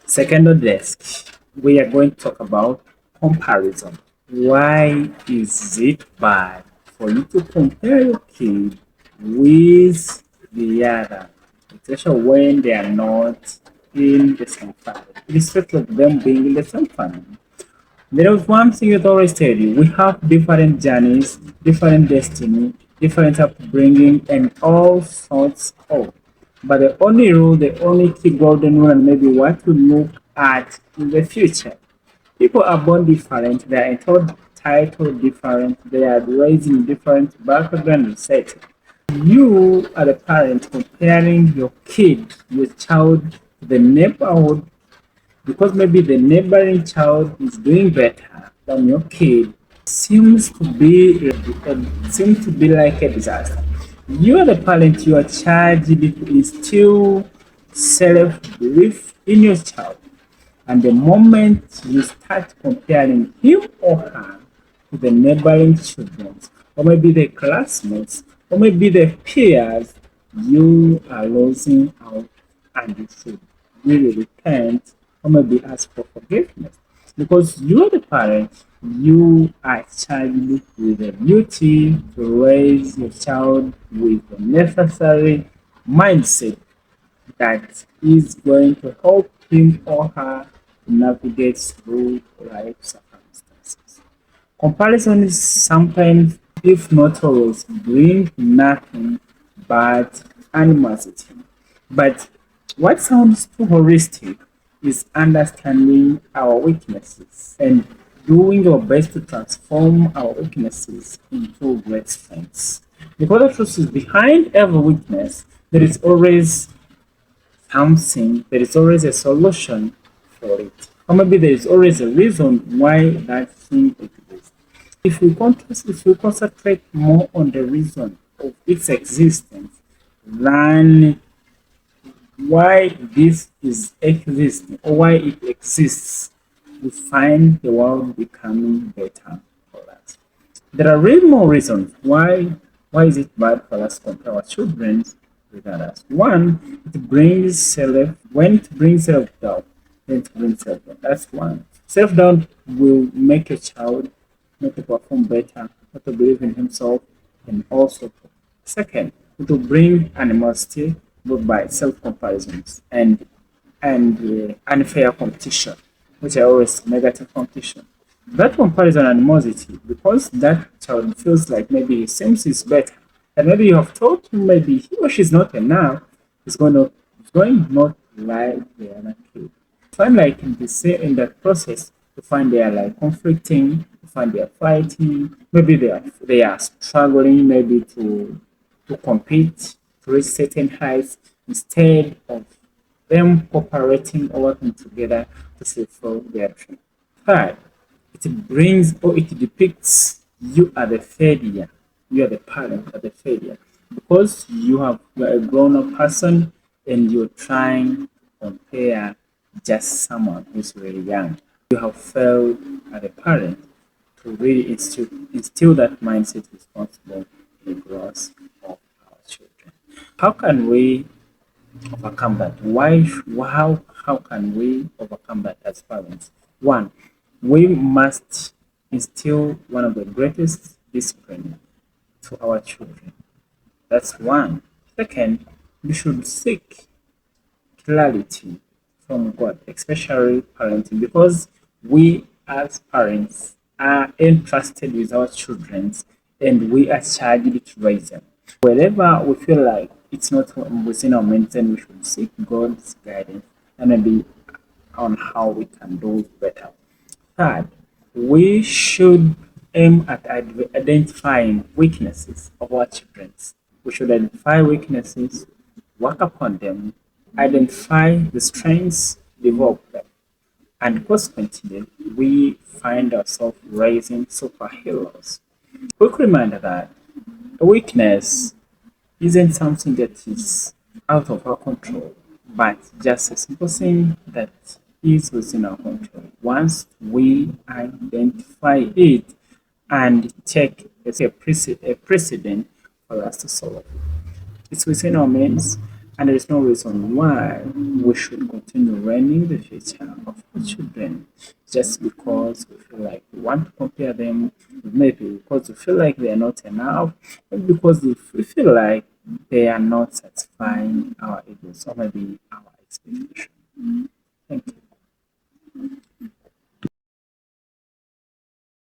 Second on desk, we are going to talk about comparison. Why is it bad for you to compare your kid with the other, especially when they are not in the same family, irrespective of them being in the same family? There is one thing that I always tell you: we have different journeys, different destiny, different upbringing, and all sorts of. But the only rule, the only key golden rule, and maybe what to look at in the future. People are born different, they are entitled different, they are raised in different background and setting. You are the parent comparing your kid, your child, to the neighborhood because maybe the neighboring child is doing better than your kid seems to be like a disaster. You are the parent, you are charged to instill self-belief in your child. And the moment you start comparing him or her to the neighboring children, or maybe the classmates, or maybe the peers, you are losing out and you should really repent or maybe ask for forgiveness. Because you are the parent, you are charged with the duty to raise your child with the necessary mindset that is going to help him or her navigate through life circumstances. Comparison is sometimes, if not always, bring nothing but animosity. But what sounds too holistic is understanding our weaknesses and doing our best to transform our weaknesses into great strengths. Because the truth is, behind every weakness, there is always something, there is always a solution for it. Or maybe there is always a reason why that thing exists. If we concentrate more on the reason of its existence than why this is existing or why it exists, we find the world becoming better for us. There are really more reasons why is it bad for us to compare our children with others. One, it brings self when it brings self doubt, then it brings self doubt. That's one. Self doubt will make a child not to perform better, not to believe in himself, and also second, it will bring animosity both by self comparisons and unfair competition, which are always negative competition. That comparison animosity, because that child feels like maybe he seems is better, and maybe you have told him maybe he or she's not enough, it's going not like the other kid. Find like in that process, to find they are like conflicting, to find they are fighting, maybe they are struggling maybe to compete to reach certain heights instead of them cooperating or working together to fulfill their dream. Third, it brings or it depicts you are the failure. You are the parent are the failure because you are a grown up person and you're trying to compare just someone who's really young. You have failed as a parent to really instill that mindset responsible in the growth of our children. How can we overcome that? How can we overcome that as parents? One, we must instill one of the greatest discipline to our children. That's one. Second, we should seek clarity from God, especially parenting, because we as parents are entrusted with our children and we are charged to raise them. Wherever we feel like it's not within our means, then we should seek God's guidance and maybe on how we can do better. Third, we should aim at identifying weaknesses of our children. We should identify weaknesses, work upon them, identify the strengths, develop them, and consequently, we find ourselves raising superheroes. Quick reminder that a weakness isn't something that is out of our control, but just a simple thing that is within our control. Once we identify it and take a precedent for us to solve it, it's within our means. And there is no reason why we should continue ruining the future of our children just because we feel like we want to compare them, maybe because we feel like they are not enough, maybe because we feel like they are not satisfying our egos or maybe our expectations.